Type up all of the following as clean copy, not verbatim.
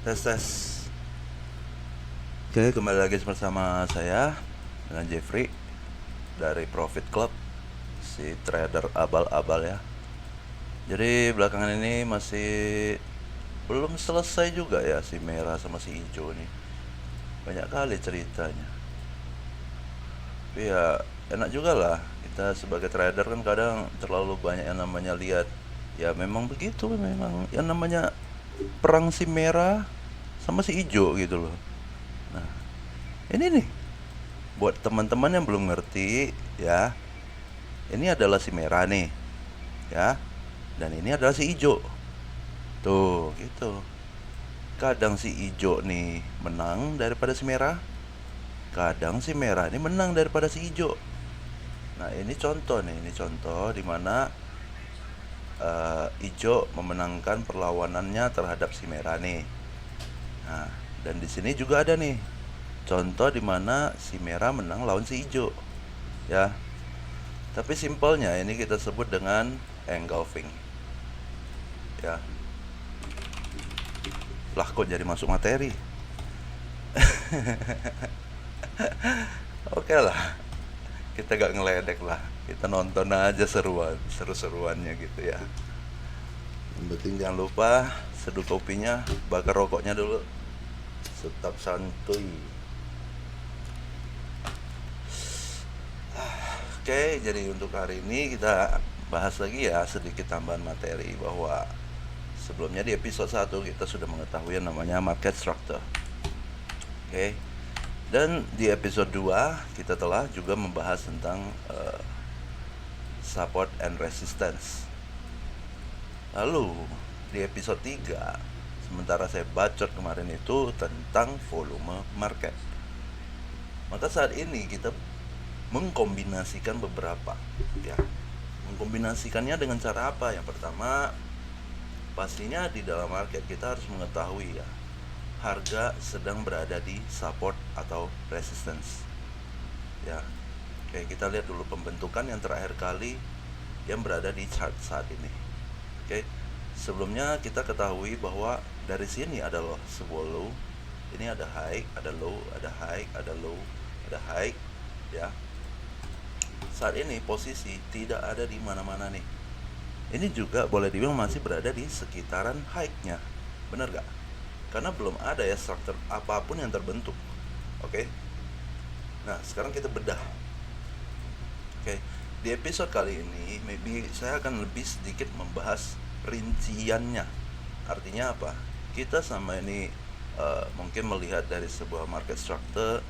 Tes tes. Oke, kembali lagi bersama saya dengan Jeffrey dari Profit Club, si trader abal-abal ya. Jadi belakangan ini masih belum selesai juga ya si merah sama si hijau nih. Banyak kali ceritanya. Tapi ya enak juga lah. Kita sebagai trader kan kadang terlalu banyak yang namanya lihat. Ya memang begitu, memang yang namanya perang si merah sama si hijau gitu loh. Nah, ini nih buat teman-teman yang belum ngerti ya, ini adalah si merah nih ya, dan ini adalah si hijau tuh gitu. Kadang si hijau nih menang daripada si merah, kadang si merah ini menang daripada si hijau. Nah ini contoh nih, ini contoh dimana hijau memenangkan perlawanannya terhadap si merah nih. Nah dan di sini juga ada nih contoh dimana si merah menang lawan si hijau ya. Tapi simpelnya ini kita sebut dengan engulfing. Ya. Lah kok jadi masuk materi? Oke lah. Kita gak ngeledek lah. Kita nonton aja seru-seruannya gitu ya. Yang penting jangan lupa seduh kopinya, bakar rokoknya dulu. Tetap santuy. Oke, jadi untuk hari ini kita bahas lagi ya sedikit tambahan materi bahwa sebelumnya di episode 1 kita sudah mengetahui yang namanya market structure. Oke. Dan di episode 2 kita telah juga membahas tentang support and resistance. Lalu di episode 3 sementara saya bacot kemarin itu tentang volume market. Maka saat ini kita mengkombinasikan beberapa ya. Mengkombinasikannya dengan cara apa? Yang pertama, pastinya di dalam market kita harus mengetahui ya, harga sedang berada di support atau resistance ya. Oke, kita lihat dulu pembentukan yang terakhir kali yang berada di chart saat ini. Oke, sebelumnya kita ketahui bahwa dari sini ada low, sebuah low, ini ada high, ada low, ada high, ada low, ada high ya. Saat ini posisi tidak ada di mana-mana nih. Ini juga boleh dibilang masih berada di sekitaran high-nya, benar gak? Karena belum ada ya struktur apapun yang terbentuk. Oke. Nah, sekarang kita bedah. Oke. Di episode kali ini maybe saya akan lebih sedikit membahas rinciannya. Artinya apa? Kita sama ini mungkin melihat dari sebuah market structure,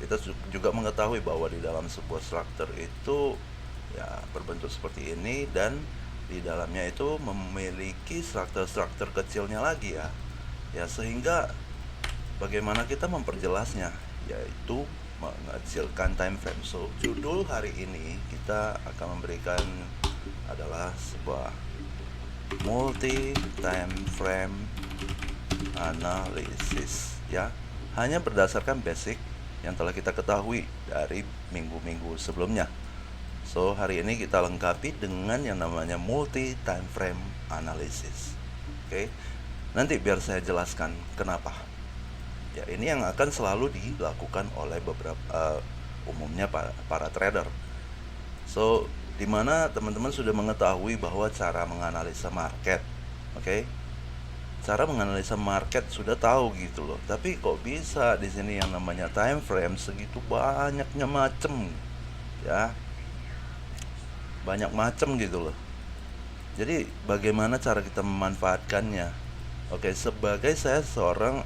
kita juga mengetahui bahwa di dalam sebuah structure itu ya berbentuk seperti ini, dan di dalamnya itu memiliki struktur-struktur kecilnya lagi ya. Ya sehingga bagaimana kita memperjelasnya, yaitu mengecilkan time frame. So judul hari ini kita akan memberikan adalah sebuah multi time frame analysis ya, hanya berdasarkan basic yang telah kita ketahui dari minggu-minggu sebelumnya. So hari ini kita lengkapi dengan yang namanya multi time frame analysis. Oke. Nanti biar saya jelaskan kenapa. Ya, ini yang akan selalu dilakukan oleh beberapa umumnya para trader. So, dimana teman-teman sudah mengetahui bahwa cara menganalisa market, oke? Cara menganalisa market sudah tahu gitu loh. Tapi kok bisa di sini yang namanya time frame segitu banyaknya macam, ya? Banyak macam gitu loh. Jadi bagaimana cara kita memanfaatkannya? Oke, sebagai saya seorang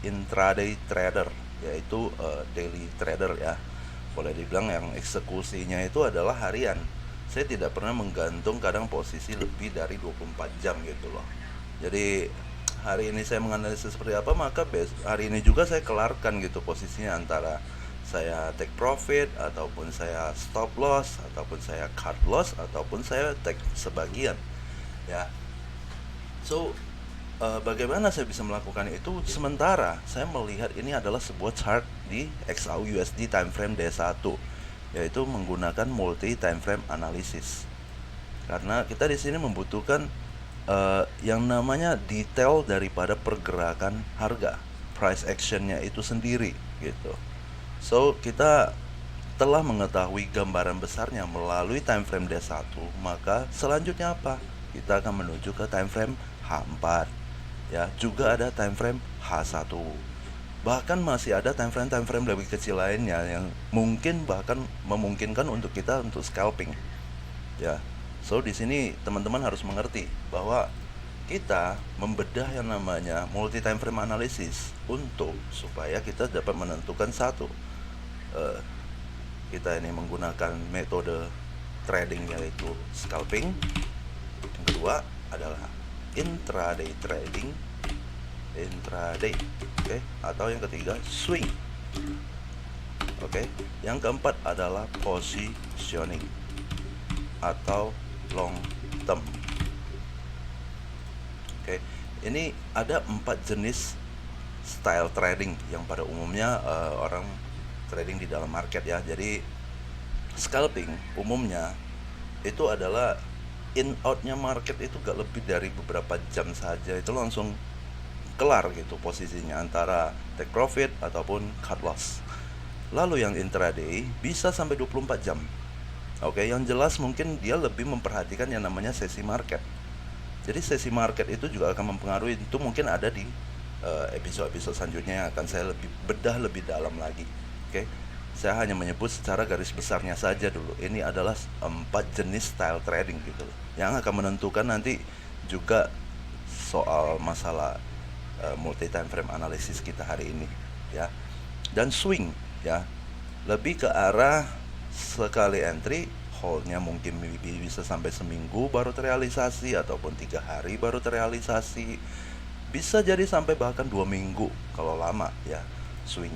intraday trader, yaitu daily trader ya, boleh dibilang yang eksekusinya itu adalah harian. Saya tidak pernah menggantung kadang posisi lebih dari 24 jam gitu loh. Jadi hari ini saya menganalisis seperti apa, maka hari ini juga saya kelarkan gitu posisinya, antara saya take profit ataupun saya stop loss ataupun saya cut loss ataupun saya take sebagian ya. So bagaimana saya bisa melakukan itu sementara saya melihat ini adalah sebuah chart di XAU/USD time frame D1, yaitu menggunakan multi time frame analysis. Karena kita di sini membutuhkan yang namanya detail daripada pergerakan harga, price actionnya itu sendiri gitu. So kita telah mengetahui gambaran besarnya melalui time frame D1, maka selanjutnya apa? Kita akan menuju ke time frame H4. Ya, juga ada time frame H1. Bahkan masih ada time frame lebih kecil lainnya yang mungkin bahkan memungkinkan untuk kita untuk scalping. Ya. So di sini teman-teman harus mengerti bahwa kita membedah yang namanya multi time frame analysis untuk supaya kita dapat menentukan satu, kita ini menggunakan metode trading yaitu scalping. Yang kedua adalah intraday trading, oke, atau yang ketiga swing. Oke, yang keempat adalah positioning atau long term. Oke, ini ada 4 jenis style trading yang pada umumnya orang trading di dalam market ya. Jadi scalping umumnya itu adalah in outnya market itu gak lebih dari beberapa jam saja itu langsung kelar gitu posisinya, antara take profit ataupun cut loss. Lalu yang intraday bisa sampai 24 jam. Oke, yang jelas mungkin dia lebih memperhatikan yang namanya sesi market. Jadi sesi market itu juga akan mempengaruhi, itu mungkin ada di episode-episode selanjutnya yang akan saya lebih bedah lebih dalam lagi. Oke, saya hanya menyebut secara garis besarnya saja dulu. Ini adalah 4 jenis style trading gitu loh, yang akan menentukan nanti juga soal masalah multi time frame analisis kita hari ini ya. Dan swing ya, lebih ke arah sekali entry holdnya mungkin bisa sampai seminggu baru terrealisasi ataupun 3 hari baru terrealisasi, bisa jadi sampai bahkan 2 minggu kalau lama ya swing.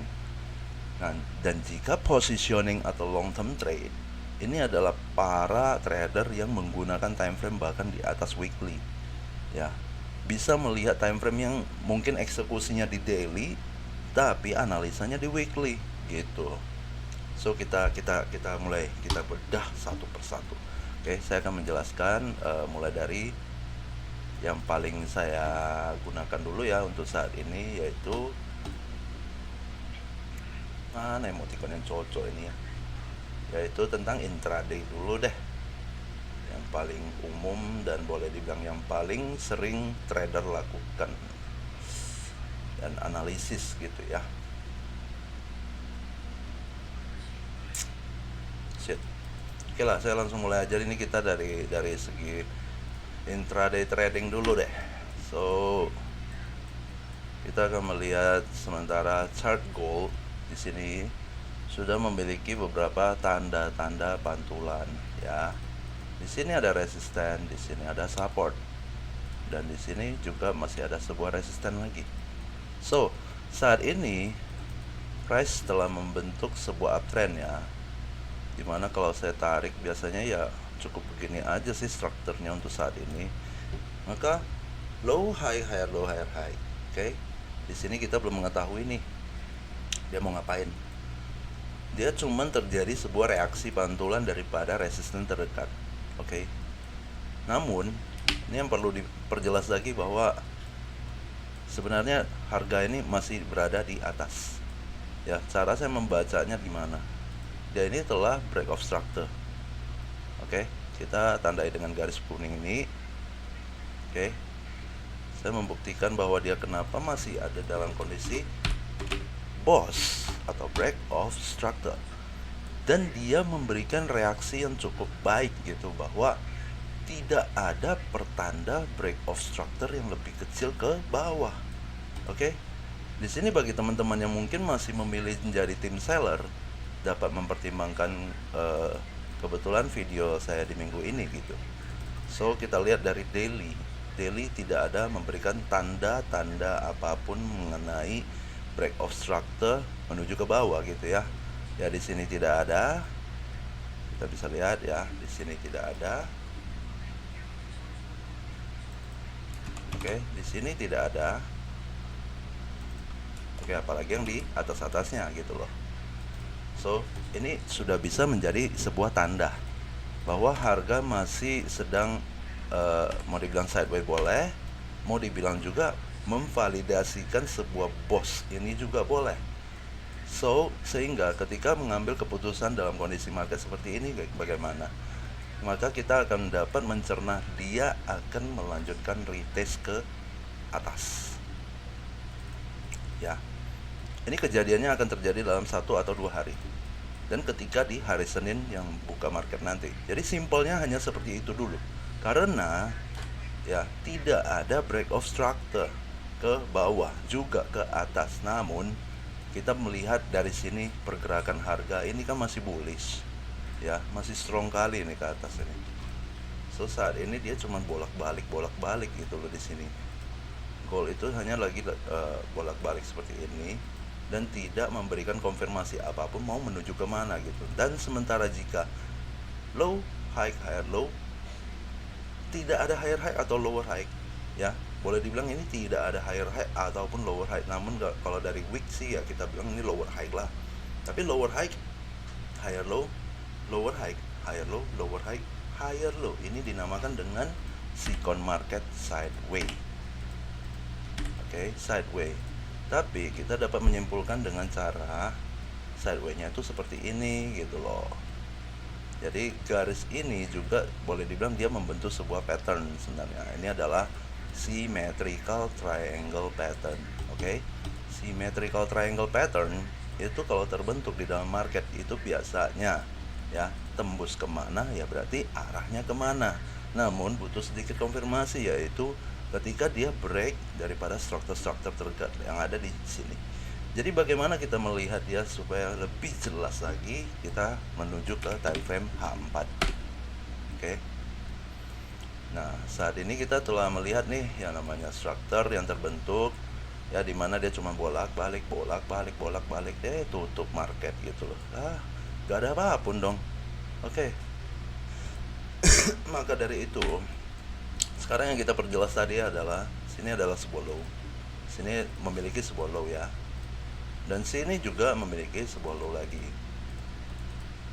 Nah, dan jika positioning atau long term trade ini adalah para trader yang menggunakan time frame bahkan di atas weekly ya, bisa melihat time frame yang mungkin eksekusinya di daily tapi analisanya di weekly gitu. So kita mulai kita bedah satu persatu. Oke, saya akan menjelaskan mulai dari yang paling saya gunakan dulu ya untuk saat ini, yaitu mana emoticon yang cocok ini ya, yaitu tentang intraday dulu deh, yang paling umum dan boleh dibilang yang paling sering trader lakukan dan analisis gitu ya. Oke lah, saya langsung mulai aja. Ini kita dari segi intraday trading dulu deh. So kita akan melihat sementara chart gold di sini sudah memiliki beberapa tanda-tanda pantulan ya. Di sini ada resisten, di sini ada support, dan di sini juga masih ada sebuah resisten lagi. So saat ini price telah membentuk sebuah uptrend ya, dimana kalau saya tarik biasanya ya cukup begini aja sih strukturnya untuk saat ini. Maka low high higher low higher high. Oke, di sini kita belum mengetahui nih dia mau ngapain. Dia cuman terjadi sebuah reaksi pantulan daripada resisten terdekat. Oke, namun ini yang perlu diperjelas lagi bahwa sebenarnya harga ini masih berada di atas ya. Cara saya membacanya gimana? Dia ini telah break of structure. Oke, kita tandai dengan garis kuning ini. Oke, saya membuktikan bahwa dia kenapa masih ada dalam kondisi boss atau break of structure, dan dia memberikan reaksi yang cukup baik gitu, bahwa tidak ada pertanda break of structure yang lebih kecil ke bawah. Oke, di sini bagi teman-teman yang mungkin masih memilih menjadi tim seller, dapat mempertimbangkan kebetulan video saya di minggu ini gitu. So kita lihat dari daily tidak ada memberikan tanda-tanda apapun mengenai break of structure menuju ke bawah gitu ya. Ya di sini tidak ada, kita bisa lihat ya, di sini tidak ada. Oke, di sini tidak ada. Oke, apalagi yang di atas-atasnya gitu loh. So, ini sudah bisa menjadi sebuah tanda bahwa harga masih sedang mau dibilang sideways boleh, mau dibilang juga memvalidasikan sebuah BOS ini juga boleh. So, sehingga ketika mengambil keputusan dalam kondisi market seperti ini bagaimana? Maka kita akan dapat mencerna dia akan melanjutkan retest ke atas. Ya. Ini kejadiannya akan terjadi dalam 1 atau 2 hari. Dan ketika di hari Senin yang buka market nanti. Jadi simpelnya hanya seperti itu dulu. Karena ya tidak ada break of structure ke bawah juga ke atas. Namun kita melihat dari sini pergerakan harga ini kan masih bullish. Ya, masih strong kali ini ke atas ini. So saat ini dia cuma bolak-balik gitu loh di sini. Gold itu hanya lagi bolak-balik seperti ini dan tidak memberikan konfirmasi apapun mau menuju kemana gitu. Dan sementara jika low high higher low, tidak ada higher high atau lower high, ya boleh dibilang ini tidak ada higher high ataupun lower high. Namun kalau dari week sih ya kita bilang ini lower high lah. Tapi lower high higher low, lower high higher low, lower high higher low, ini dinamakan dengan Sikon market sideways. Oke, sideways. Tapi kita dapat menyimpulkan dengan cara sideways-nya itu seperti ini gitu loh. Jadi garis ini juga boleh dibilang dia membentuk sebuah pattern sebenarnya. Ini adalah symmetrical triangle pattern. Oke. Symmetrical triangle pattern itu kalau terbentuk di dalam market itu biasanya ya tembus kemana ya berarti arahnya kemana. Namun butuh sedikit konfirmasi, yaitu ketika dia break daripada struktur-struktur terdekat yang ada di sini. Jadi bagaimana kita melihat dia supaya lebih jelas lagi, kita menuju ke time frame H4. Oke. Nah, saat ini kita telah melihat nih yang namanya struktur yang terbentuk ya, dimana dia cuma bolak-balik deh tutup market gitu loh. Gak ada apapun dong. Oke. Maka dari itu sekarang yang kita perjelas tadi adalah sini adalah sebuah low, sini memiliki sebuah low ya, dan sini juga memiliki sebuah low lagi,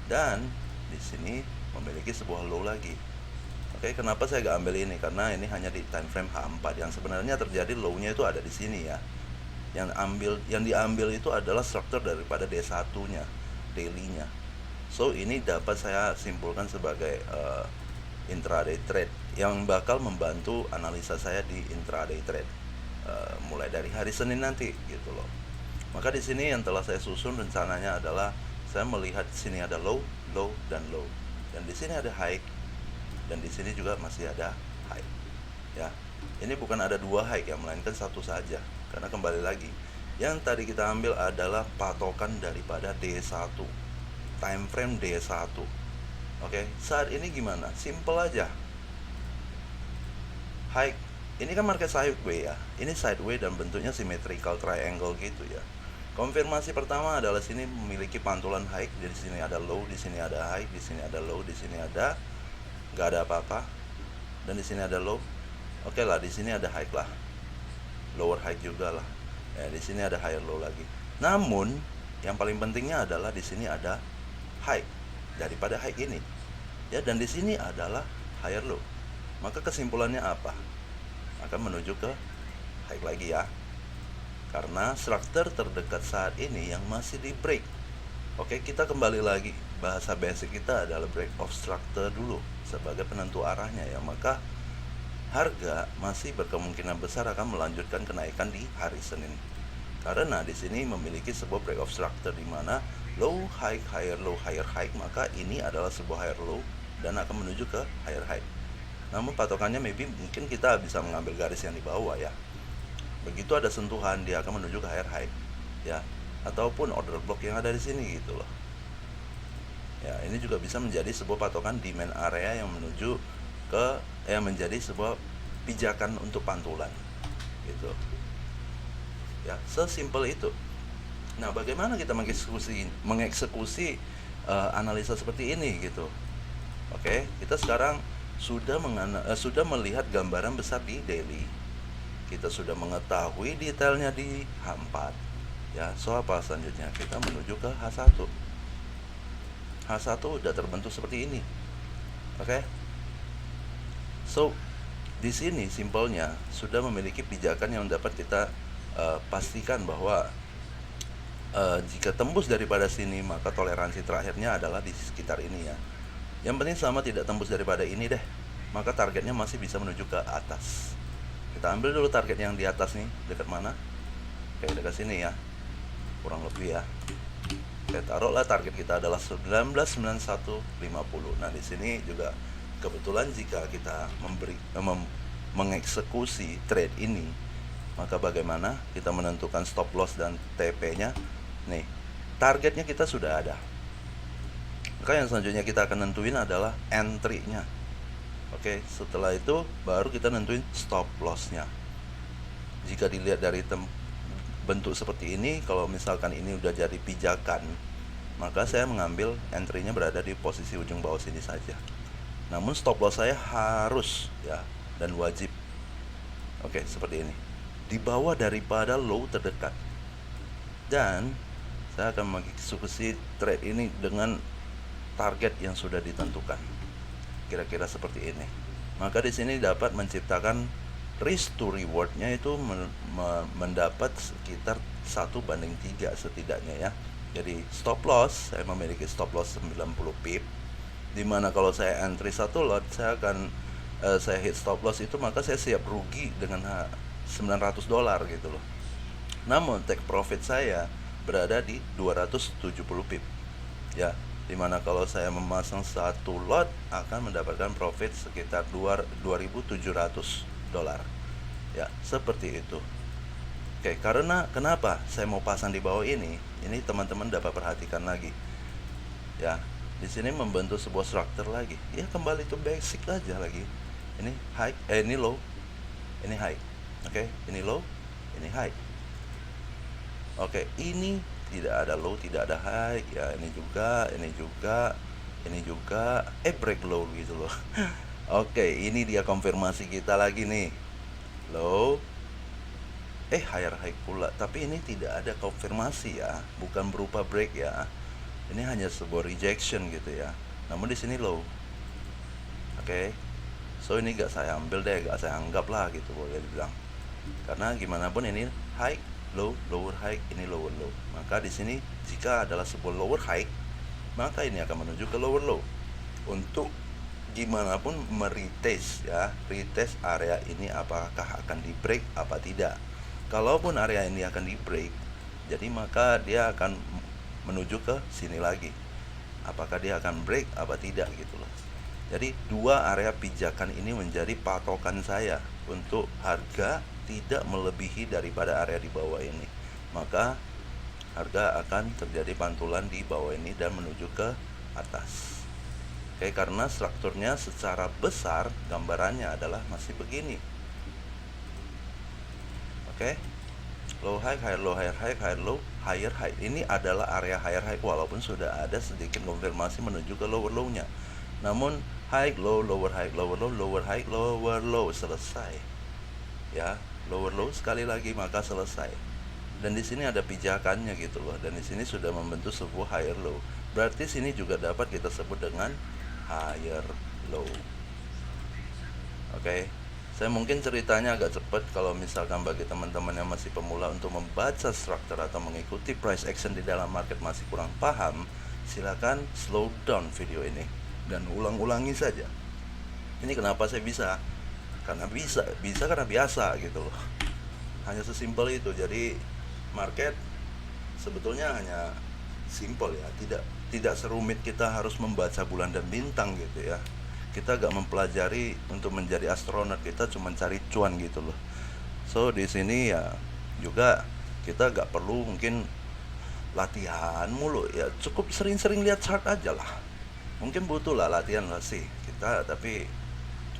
dan di sini memiliki sebuah low lagi. Oke, kenapa saya gak ambil ini? Karena ini hanya di time frame H4 yang sebenarnya terjadi low-nya itu ada di sini ya. Yang diambil itu adalah struktur daripada D1-nya, daily-nya. So ini dapat saya simpulkan sebagai intraday trade yang bakal membantu analisa saya di intraday trade mulai dari hari Senin nanti gitu loh. Maka di sini yang telah saya susun rencananya adalah saya melihat di sini ada low, low dan low, dan di sini ada high, dan di sini juga masih ada high. Ya, ini bukan ada dua high ya, melainkan satu saja. Karena kembali lagi, yang tadi kita ambil adalah patokan daripada D1, time frame D1. Oke, saat ini gimana? Simple aja. High, ini kan market sideways ya. Ini sideways dan bentuknya symmetrical triangle gitu ya. Konfirmasi pertama adalah sini memiliki pantulan high. Jadi sini ada low, di sini ada high, di sini ada low, di sini ada nggak ada apa-apa, dan di sini ada low. Oke lah, di sini ada high lah, lower high juga lah. Ya, di sini ada higher low lagi. Namun yang paling pentingnya adalah di sini ada high daripada high ini ya, dan di sini adalah higher low. Maka kesimpulannya apa? Akan menuju ke high lagi ya, karena struktur terdekat saat ini yang masih di break. Oke, kita kembali lagi, bahasa basic kita adalah break of structure dulu sebagai penentu arahnya ya. Maka harga masih berkemungkinan besar akan melanjutkan kenaikan di hari Senin, karena di sini memiliki sebuah break of structure di mana low high higher low higher high, maka ini adalah sebuah higher low dan akan menuju ke higher high. Namun patokannya mungkin kita bisa mengambil garis yang di bawah ya. Begitu ada sentuhan dia akan menuju ke higher high ya, ataupun order block yang ada di sini gitu loh. Ya, ini juga bisa menjadi sebuah patokan demand area yang menuju ke menjadi sebuah pijakan untuk pantulan gitu. Ya, sesimpel itu. Nah, bagaimana kita mengeksekusi analisa seperti ini gitu. Oke, kita sekarang sudah melihat gambaran besar di daily. Kita sudah mengetahui detailnya di H4. Ya, so apa selanjutnya? Kita menuju ke H1. H1 udah terbentuk seperti ini. Oke. So di sini simpelnya sudah memiliki pijakan yang dapat kita pastikan bahwa jika tembus daripada sini, maka toleransi terakhirnya adalah di sekitar ini ya. Yang penting selama tidak tembus daripada ini deh, maka targetnya masih bisa menuju ke atas. Kita ambil dulu target yang di atas nih, dekat mana? Kayak dekat sini ya, kurang lebih ya. Oke, taruhlah target kita adalah 199150. Nah, di sini juga kebetulan jika kita mengeksekusi trade ini, maka bagaimana kita menentukan stop loss dan TP-nya? Nih, targetnya kita sudah ada. Maka yang selanjutnya kita akan nentuin adalah entry-nya. Oke, setelah itu baru kita nentuin stop loss-nya. Jika dilihat dari bentuk seperti ini, kalau misalkan ini udah jadi pijakan, maka saya mengambil entry-nya berada di posisi ujung bawah sini saja. Namun stop loss saya harus ya dan wajib. Oke, seperti ini. Di bawah daripada low terdekat. Dan saya akan mengeksekusi trade ini dengan target yang sudah ditentukan. Kira-kira seperti ini. Maka di sini dapat menciptakan risk to reward-nya itu mendapat sekitar 1:3 setidaknya ya. Jadi stop loss, saya memiliki stop loss 90 pip. Dimana kalau saya entry satu lot, saya akan saya hit stop loss itu, maka saya siap rugi dengan $900 gitu loh. Namun take profit saya berada di 270 pip ya, dimana kalau saya memasang satu lot akan mendapatkan profit sekitar $2.700 ya, seperti itu. Oke, karena kenapa saya mau pasang di bawah ini teman-teman dapat perhatikan lagi ya. Di sini membentuk sebuah struktur lagi ya, kembali to basic aja lagi. Ini high, ini low, ini high. Oke, ini low, ini high. Oke, ini tidak ada low, tidak ada high ya, ini juga, break low gitu loh. Oke, ini dia konfirmasi kita lagi nih, low, higher high pula, tapi ini tidak ada konfirmasi ya, bukan berupa break ya, ini hanya sebuah rejection gitu ya. Namun di sini low. Oke, so ini gak saya ambil deh, gak saya anggap lah gitu boleh dibilang, karena gimana pun ini high low, lower high, ini lower low. Maka di sini jika adalah sebuah lower high, maka ini akan menuju ke lower low. Untuk gimana pun meretest ya, retest area ini apakah akan di break apa tidak. Kalaupun area ini akan di break, jadi maka dia akan menuju ke sini lagi. Apakah dia akan break apa tidak gitu loh. Jadi dua area pijakan ini menjadi patokan saya untuk harga tidak melebihi daripada area di bawah ini. Maka harga akan terjadi pantulan di bawah ini dan menuju ke atas. Oke, karena strukturnya secara besar gambarannya adalah masih begini. Oke, low high, higher low, higher high, higher low, higher high. Ini adalah area higher high walaupun sudah ada sedikit konfirmasi menuju ke lower low-nya. Namun high low, lower high, lower low, lower high, lower low, selesai. Ya, lower low sekali lagi maka selesai. Dan di sini ada pijakannya gitu loh. Dan di sini sudah membentuk sebuah higher low. Berarti sini juga dapat kita sebut dengan higher low. Oke. Saya mungkin ceritanya agak cepat kalau misalkan bagi teman-teman yang masih pemula untuk membaca struktur atau mengikuti price action di dalam market masih kurang paham, silakan slow down video ini dan ulang-ulangi saja. Ini kenapa saya bisa? Karena bisa karena biasa gitu loh. Hanya sesimpel itu. Jadi market sebetulnya hanya simpel ya, tidak serumit kita harus membaca bulan dan bintang gitu ya. Kita gak mempelajari untuk menjadi astronot, kita cuma cari cuan gitu loh. So di sini ya juga kita gak perlu mungkin latihan mulu ya, cukup sering-sering lihat chart aja lah. Mungkin butuh lah latihan lah sih kita, tapi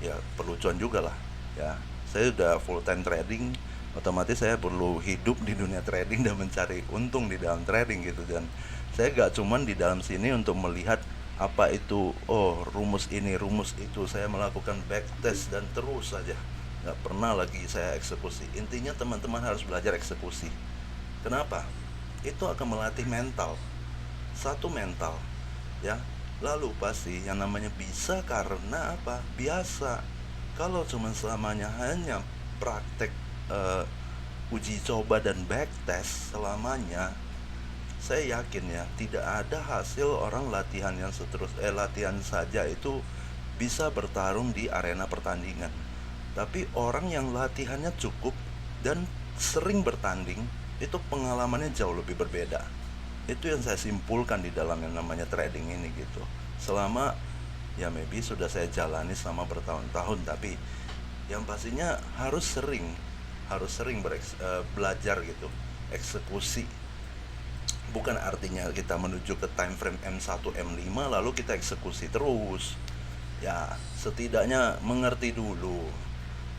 ya perlu cuan juga lah ya. Saya udah full time trading, otomatis saya perlu hidup di dunia trading dan mencari untung di dalam trading gitu. Dan saya gak cuman di dalam sini untuk melihat apa itu, rumus ini, rumus itu. Saya melakukan backtest dan terus saja, gak pernah lagi saya eksekusi. Intinya teman-teman harus belajar eksekusi. Kenapa? Itu akan melatih mental. Satu mental ya. Lalu pasti yang namanya bisa karena apa? Biasa. Kalau cuma selamanya hanya praktek uji coba dan backtest selamanya, saya yakin ya tidak ada hasil orang latihan yang latihan saja itu bisa bertarung di arena pertandingan. Tapi orang yang latihannya cukup dan sering bertanding, itu pengalamannya jauh lebih berbeda. Itu yang saya simpulkan di dalam yang namanya trading ini gitu. Selama ya maybe sudah saya jalani selama bertahun-tahun, tapi yang pastinya harus sering belajar gitu, eksekusi. Bukan artinya kita menuju ke time frame M1 M5 lalu kita eksekusi terus. Ya, setidaknya mengerti dulu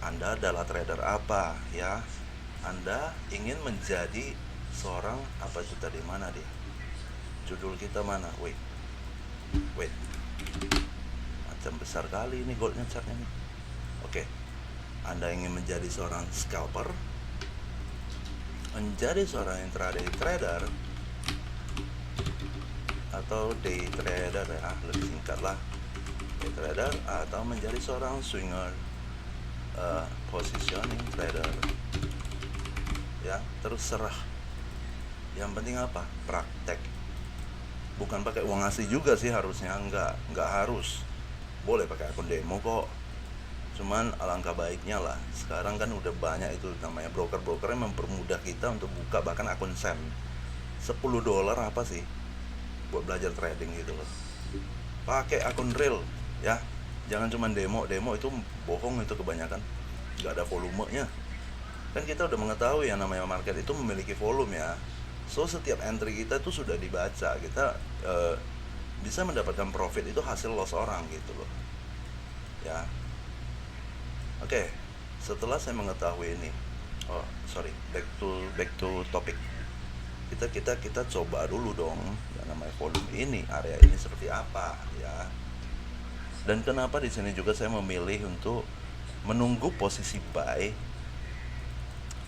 Anda adalah trader apa ya. Anda ingin menjadi seorang apa itu tadi, mana dia? Judul kita mana? Wait. Macam besar kali ini goldnya chartnya nih. Oke. Anda ingin menjadi seorang scalper, menjadi seorang intraday trader atau day trader ya, lebih singkat lah, day trader, atau menjadi seorang swinger, positioning trader ya, terserah. Yang penting apa? Praktek. Bukan pakai uang asli juga sih harusnya, enggak harus. Boleh pakai akun demo kok. Cuman alangkah baiknya lah, sekarang kan udah banyak itu namanya broker-broker yang mempermudah kita untuk buka bahkan akun SEM. $10 apa sih buat belajar trading gitu loh. Pakai akun real ya. Jangan cuma demo itu bohong, itu kebanyakan nggak ada volumenya. Kan kita udah mengetahui yang namanya market itu memiliki volume ya. So setiap entry kita itu sudah dibaca. Kita bisa mendapatkan profit itu hasil loss orang gitu loh ya. Oke, setelah saya mengetahui ini, back to topic. Kita coba dulu dong yang namanya volume ini, area ini seperti apa ya. Dan kenapa di sini juga saya memilih untuk menunggu posisi buy,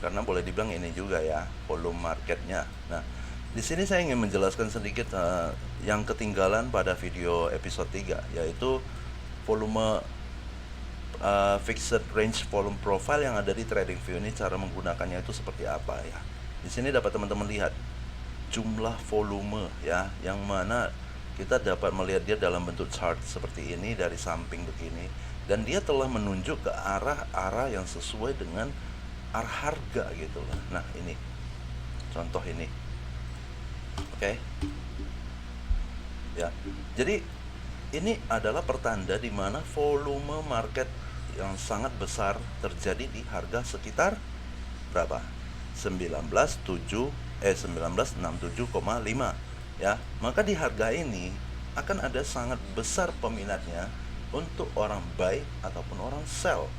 karena boleh dibilang ini juga ya volume marketnya. Nah, di sini saya ingin menjelaskan sedikit yang ketinggalan pada video episode 3, yaitu volume fixed range volume profile yang ada di TradingView ini. Cara menggunakannya itu seperti apa ya. Di sini dapat teman-teman lihat jumlah volume ya, yang mana kita dapat melihat dia dalam bentuk chart seperti ini dari samping begini, dan dia telah menunjuk ke arah yang sesuai dengan arah harga gitu loh. Nah, ini contoh ini. Oke. Ya. Jadi ini adalah pertanda di mana volume market yang sangat besar terjadi di harga sekitar berapa? 1967,5 ya. Maka di harga ini akan ada sangat besar peminatnya untuk orang buy ataupun orang sell.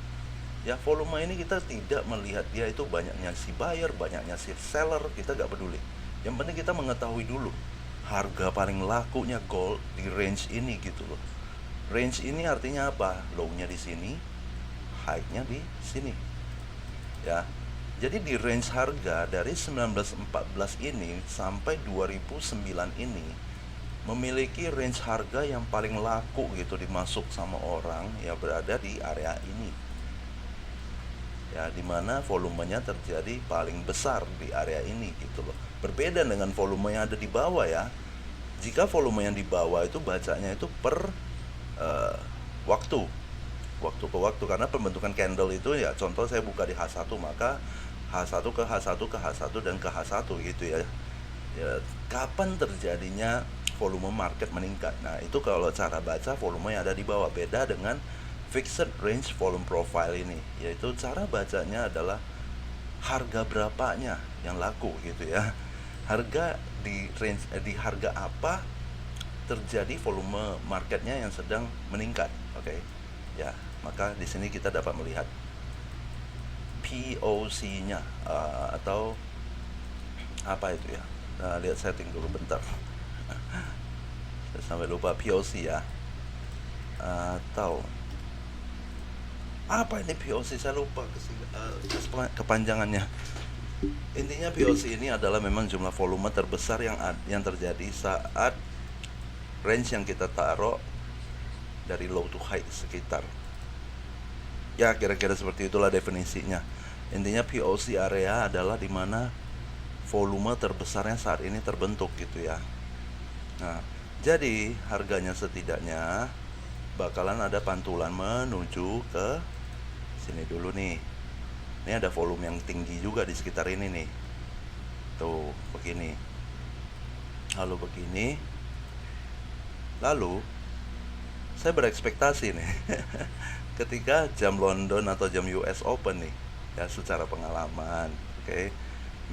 Ya, volume ini kita tidak melihat dia itu banyaknya si buyer, banyaknya si seller, kita gak peduli. Yang penting kita mengetahui dulu harga paling lakunya gold di range ini gitu loh. Range ini artinya apa? Low-nya di sini, high-nya di sini. Ya. Jadi di range harga dari 1914 ini sampai 2009 ini memiliki range harga yang paling laku gitu dimasuk sama orang ya, berada di area ini. Ya, dimana volumenya terjadi paling besar di area ini gitu loh. Berbeda dengan volume yang ada di bawah ya. Jika volume yang di bawah itu bacanya itu per waktu ke waktu, karena pembentukan candle itu ya, contoh saya buka di H1, maka H1 ke H1 ke H1 dan ke H1 gitu ya. Ya, kapan terjadinya volume market meningkat. Nah, itu kalau cara baca volume yang ada di bawah. Beda dengan fixed range volume profile ini, yaitu cara bacanya adalah harga berapanya yang laku gitu ya. Harga di range di harga apa terjadi volume marketnya yang sedang meningkat. Oke. Ya, maka di sini kita dapat melihat POC-nya atau apa itu ya. Lihat setting dulu bentar. Saya sampai lupa POC ya. Atau apa ini POC, saya lupa kepanjangannya. Intinya POC ini adalah memang jumlah volume terbesar yang terjadi saat range yang kita taruh dari low to high sekitar Ya kira-kira seperti itulah definisinya. Intinya POC area adalah dimana volume terbesarnya saat ini terbentuk gitu ya. Nah, jadi harganya setidaknya bakalan ada pantulan menuju ke sini dulu nih. Ini ada volume yang tinggi juga di sekitar ini nih. Tuh, begini. Lalu begini. Lalu saya berekspektasi nih ketika jam London atau jam US Open nih, ya secara pengalaman, oke,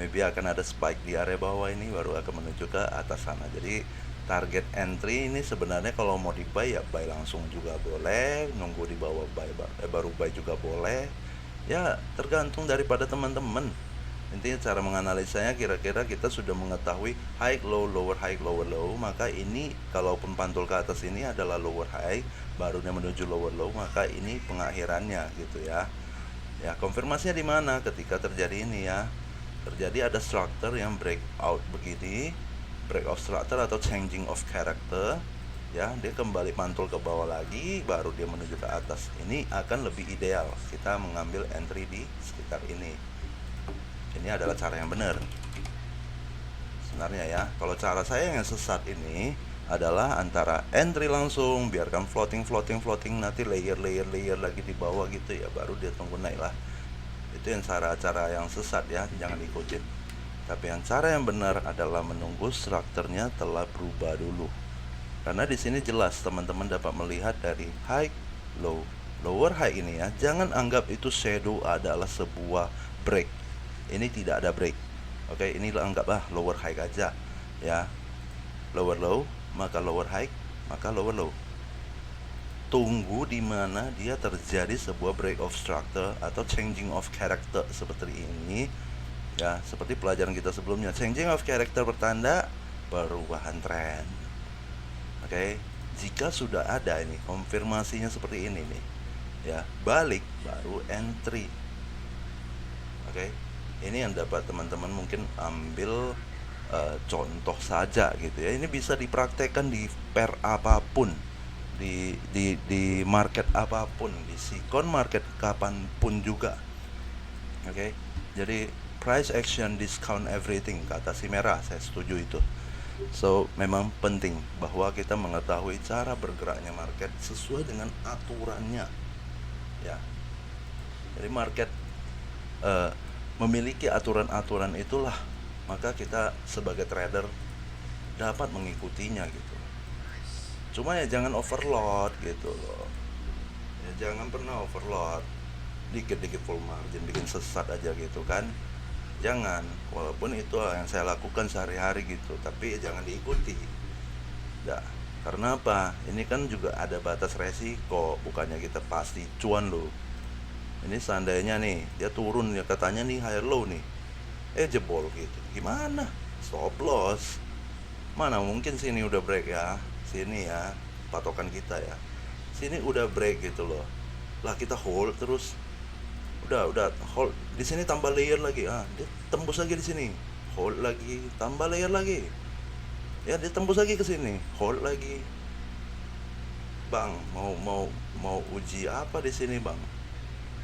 maybe akan ada spike di area bawah ini baru akan menuju ke atas sana. Jadi target entry ini sebenarnya kalau mau di buy ya buy langsung juga boleh, nunggu di bawah buy baru buy juga boleh. Ya tergantung daripada teman-teman. Intinya cara menganalisanya kira-kira kita sudah mengetahui high low lower high lower low, maka ini kalaupun pantul ke atas ini adalah lower high, barunya menuju lower low, maka ini pengakhirannya gitu ya. Ya, konfirmasinya di mana ketika terjadi ini ya? Terjadi ada structure yang breakout begini, breakout structure atau changing of character. Ya, dia kembali mantul ke bawah lagi, baru dia menuju ke atas. Ini akan lebih ideal kita mengambil entry di sekitar ini. Ini adalah cara yang benar sebenarnya ya. Kalau cara saya yang sesat ini adalah antara entry langsung, biarkan floating nanti layer lagi di bawah gitu ya, baru dia tunggu naik lah. Itu yang cara-cara yang sesat ya, jangan ikutin. Tapi yang cara yang benar adalah menunggu strukturnya telah berubah dulu. Karena di sini jelas teman-teman dapat melihat dari high, low, lower high ini ya. Jangan anggap itu shadow adalah sebuah break. Ini tidak ada break. Oke, ini anggaplah lower high aja ya. Lower low, maka lower high, maka lower low. Tunggu di mana dia terjadi sebuah break of structure atau changing of character seperti ini ya, seperti pelajaran kita sebelumnya. Changing of character bertanda perubahan tren. Oke, jika sudah ada ini konfirmasinya seperti ini nih ya, balik baru entry. Oke, ini yang dapat teman-teman mungkin ambil contoh saja gitu ya. Ini bisa dipraktekkan di pair apapun, di market apapun, di sikon market kapanpun juga. Oke, jadi price action discount everything kata si merah, saya setuju itu. So memang penting bahwa kita mengetahui cara bergeraknya market sesuai dengan aturannya ya. Jadi market memiliki aturan-aturan itulah, maka kita sebagai trader dapat mengikutinya gitu. Cuma ya jangan overload gitu loh ya, jangan pernah overload dikit-dikit full margin bikin sesat aja gitu kan. Jangan, walaupun itu yang saya lakukan sehari-hari gitu, tapi jangan diikuti ya. Karena apa? Ini kan juga ada batas resiko, bukannya kita pasti cuan loh. Ini seandainya nih dia turun ya, katanya nih higher low nih, jebol gitu, gimana? Stop loss. Mana mungkin sini udah break ya, sini ya patokan kita ya, sini udah break gitu loh. Lah kita hold terus, udah hold di sini, tambah layer lagi, dia tembus lagi di sini, hold lagi, tambah layer lagi, ya dia tembus lagi ke sini, hold lagi. Bang, mau uji apa di sini bang?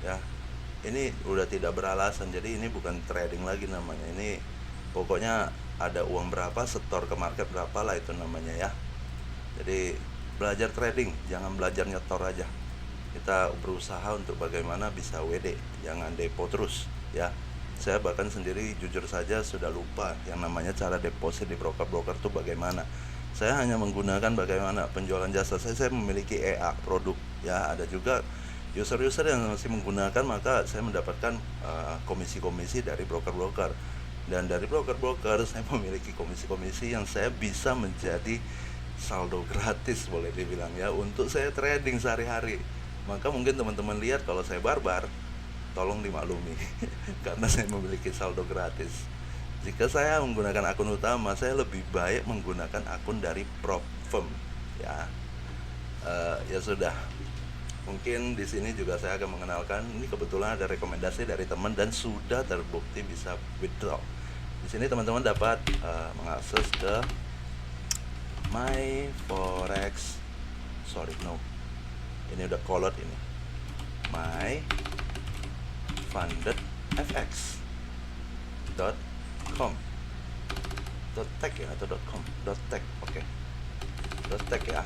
Ya, ini udah tidak beralasan. Jadi ini bukan trading lagi namanya. Ini pokoknya ada uang berapa setor ke market berapa lah itu namanya ya. Jadi belajar trading, jangan belajar nyetor aja. Kita berusaha untuk bagaimana bisa WD, jangan depo terus ya. Saya bahkan sendiri jujur saja sudah lupa yang namanya cara deposit di broker-broker itu bagaimana. Saya hanya menggunakan bagaimana penjualan jasa saya memiliki EA produk ya. Ada juga user-user yang masih menggunakan, maka saya mendapatkan komisi-komisi dari broker-broker. Dan dari broker-broker saya memiliki komisi-komisi yang saya bisa menjadi saldo gratis boleh dibilang ya, untuk saya trading sehari-hari. Maka mungkin teman-teman lihat kalau saya barbar, tolong dimaklumi karena saya memiliki saldo gratis. Jika saya menggunakan akun utama, saya lebih baik menggunakan akun dari prop firm ya. Ya sudah, mungkin di sini juga saya akan mengenalkan, ini kebetulan ada rekomendasi dari teman dan sudah terbukti bisa withdraw. Di sini teman-teman dapat mengakses ke my forex, ini udah kolot ini. myfundedfx.com .tech ya atau .com .tech, oke. .tech ya.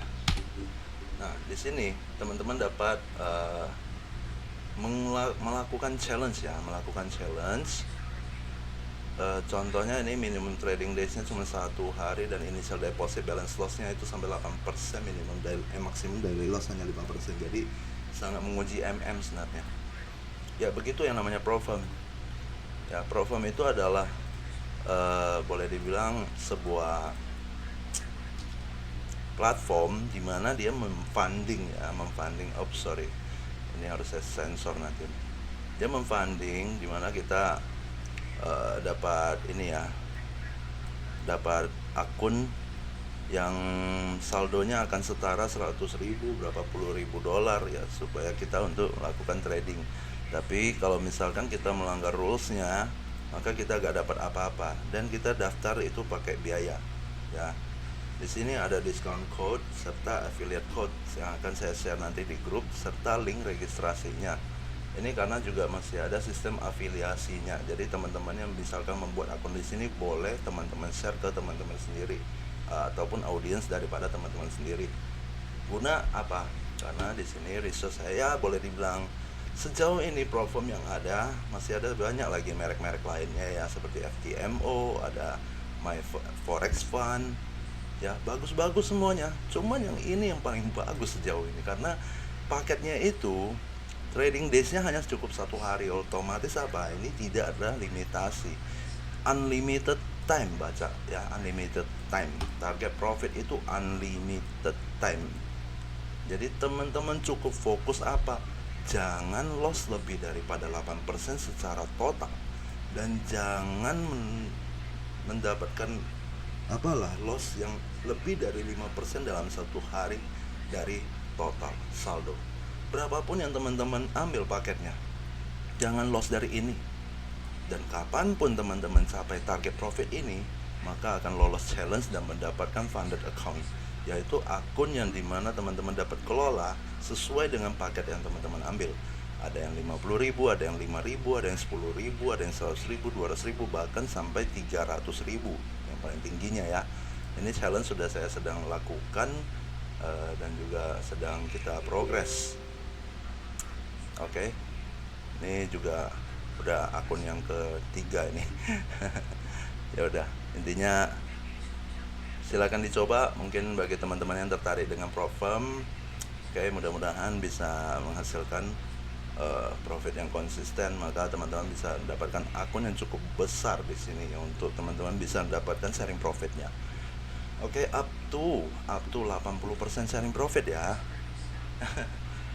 Nah, di sini teman-teman dapat melakukan challenge. Contohnya ini minimum trading days-nya cuma 1 hari dan initial deposit balance loss-nya itu sampai 8%, maksimum daily loss hanya 5%. Jadi sangat menguji sebenarnya. Ya begitu yang namanya Profirm. Ya, Profirm itu adalah boleh dibilang sebuah platform di mana dia memfunding, ini harus saya sensor nanti. Dia memfunding di mana kita dapat akun yang saldonya akan setara 100.000 berapa puluh ribu dolar ya, supaya kita untuk melakukan trading. Tapi kalau misalkan kita melanggar rules-nya, maka kita gak dapat apa-apa dan kita daftar itu pakai biaya ya. Di sini ada discount code serta affiliate code yang akan saya share nanti di grup, serta link registrasinya. Ini karena juga masih ada sistem afiliasinya. Jadi teman-teman yang misalkan membuat akun di sini, boleh teman-teman share ke teman-teman sendiri ataupun audiens daripada teman-teman sendiri. Guna apa? Karena di sini research saya boleh dibilang sejauh ini Profirm yang ada masih ada banyak lagi merek-merek lainnya ya, seperti FTMO, ada My Forex Fund. Ya, bagus-bagus semuanya. Cuman yang ini yang paling bagus sejauh ini karena paketnya itu trading days-nya hanya cukup 1 hari. Otomatis apa? Ini tidak ada limitasi. Unlimited time, baca ya, unlimited time. Target profit itu unlimited time. Jadi teman-teman cukup fokus apa? Jangan loss lebih daripada 8% secara total. Dan jangan mendapatkan loss yang lebih dari 5% dalam 1 hari dari total saldo. Berapapun yang teman-teman ambil paketnya, jangan loss dari ini. Dan kapanpun teman-teman capai target profit ini, maka akan lolos challenge dan mendapatkan funded account, yaitu akun yang dimana teman-teman dapat kelola sesuai dengan paket yang teman-teman ambil. Ada yang 50.000, ada yang 5.000, ada yang 10.000, ada yang 100.000, 200.000, bahkan sampai 300.000 yang paling tingginya ya. Ini challenge sudah saya sedang lakukan dan juga sedang kita progres. Oke. Ini juga udah akun yang ketiga ini. Ya udah, intinya silakan dicoba mungkin bagi teman-teman yang tertarik dengan Profirm. Oke, mudah-mudahan bisa menghasilkan profit yang konsisten, maka teman-teman bisa mendapatkan akun yang cukup besar di sini untuk teman-teman bisa mendapatkan sharing profitnya. Oke, up to 80% sharing profit ya.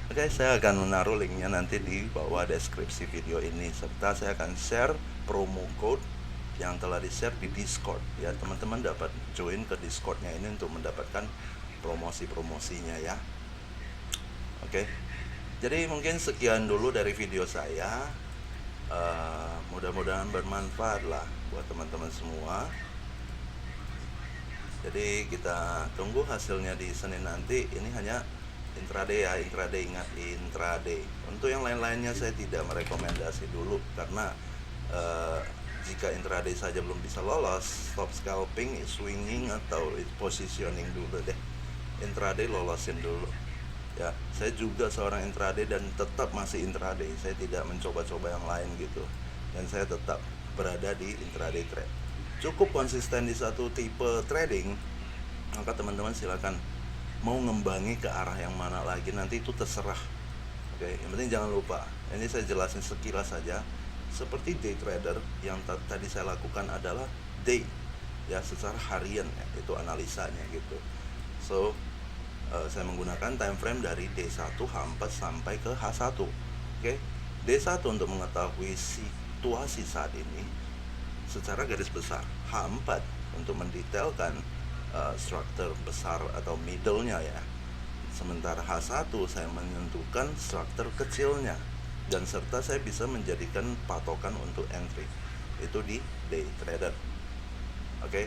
Oke, saya akan menaruh linknya nanti di bawah deskripsi video ini, serta saya akan share promo code yang telah di-share di Discord ya. Teman-teman dapat join ke Discordnya ini untuk mendapatkan promosi-promosinya ya. Oke, jadi mungkin sekian dulu dari video saya. Mudah-mudahan bermanfaat lah buat teman-teman semua. Jadi kita tunggu hasilnya di Senin nanti. Ini hanya intraday ya, ingat intraday. Untuk yang lain-lainnya saya tidak merekomendasi dulu, karena jika intraday saja belum bisa lolos, stop scalping, swinging atau positioning dulu deh. Intraday lolosin dulu ya. Saya juga seorang intraday dan tetap masih intraday. Saya tidak mencoba-coba yang lain gitu, dan saya tetap berada di intraday trade. Cukup konsisten di satu tipe trading, maka teman-teman silakan mau ngembangi ke arah yang mana lagi nanti itu terserah. Oke, yang penting jangan lupa, ini saya jelasin sekilas saja. Seperti day trader yang tadi saya lakukan adalah day ya, secara harian ya, itu analisanya gitu. So saya menggunakan time frame dari D1 H4 sampai ke H1. Oke, D1 untuk mengetahui situasi saat ini secara garis besar, H4 untuk mendetailkan struktur besar atau middle-nya ya. Sementara H1 saya menentukan struktur kecilnya, dan serta saya bisa menjadikan patokan untuk entry itu di day trader. Oke,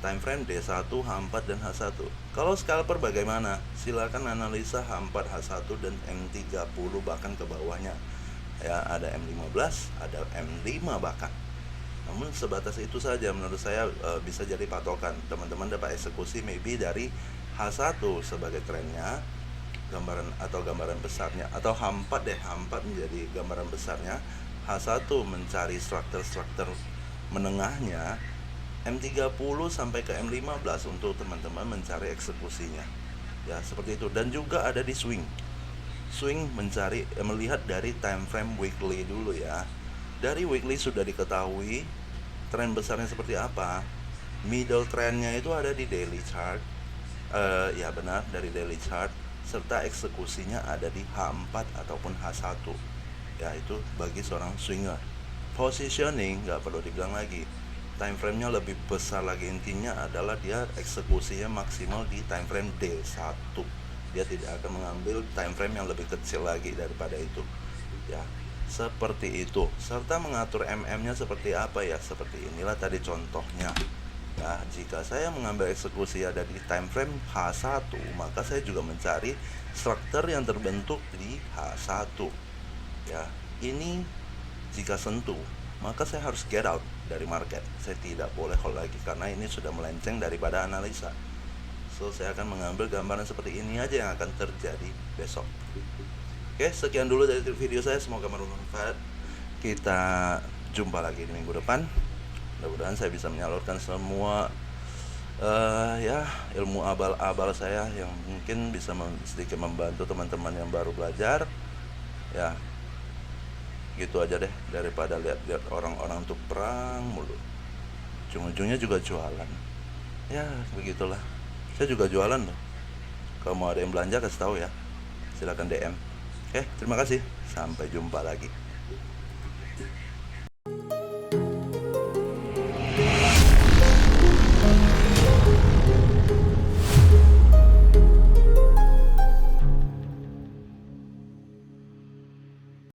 time frame D1, H4 dan H1. Kalau scalper bagaimana? Silakan analisa H4, H1 dan M30 bahkan ke bawahnya. Ya, ada M15, ada M5 bahkan. Namun sebatas itu saja menurut saya bisa jadi patokan. Teman-teman dapat eksekusi maybe dari H1 sebagai trennya, gambaran besarnya, atau H4 deh, H4 menjadi gambaran besarnya, H1 mencari struktur menengahnya, M30 sampai ke M15 untuk teman-teman mencari eksekusinya. Ya, seperti itu. Dan juga ada di swing melihat dari time frame weekly dulu ya. Dari weekly sudah diketahui tren besarnya seperti apa. Middle trendnya itu ada di daily chart. Ya benar, dari daily chart, serta eksekusinya ada di H4 ataupun H1. Ya, itu bagi seorang swinger. Positioning nggak perlu dibilang lagi, time frame-nya lebih besar lagi. Intinya adalah dia eksekusinya maksimal di time frame D1. Dia tidak akan mengambil time frame yang lebih kecil lagi daripada itu. Ya, seperti itu. Serta mengatur MM-nya seperti apa ya? Seperti inilah tadi contohnya. Ya, jika saya mengambil eksekusi ada di time frame H1, maka saya juga mencari struktur yang terbentuk di H1. Ya, ini jika sentuh, maka saya harus get out dari market. Saya tidak boleh hold lagi karena ini sudah melenceng daripada analisa. So, saya akan mengambil gambaran seperti ini aja yang akan terjadi besok. Oke, sekian dulu dari video saya. Semoga bermanfaat. Kita jumpa lagi di minggu depan. Mudah-mudahan saya bisa menyalurkan semua ya ilmu abal-abal saya yang mungkin bisa sedikit membantu teman-teman yang baru belajar. Ya, gitu aja deh, daripada lihat-lihat orang-orang tuh perang mulu, ujung-ujungnya juga jualan. Ya begitulah, saya juga jualan loh. Kalau mau ada yang belanja kasih tahu ya, silakan DM. Oke, terima kasih, sampai jumpa lagi.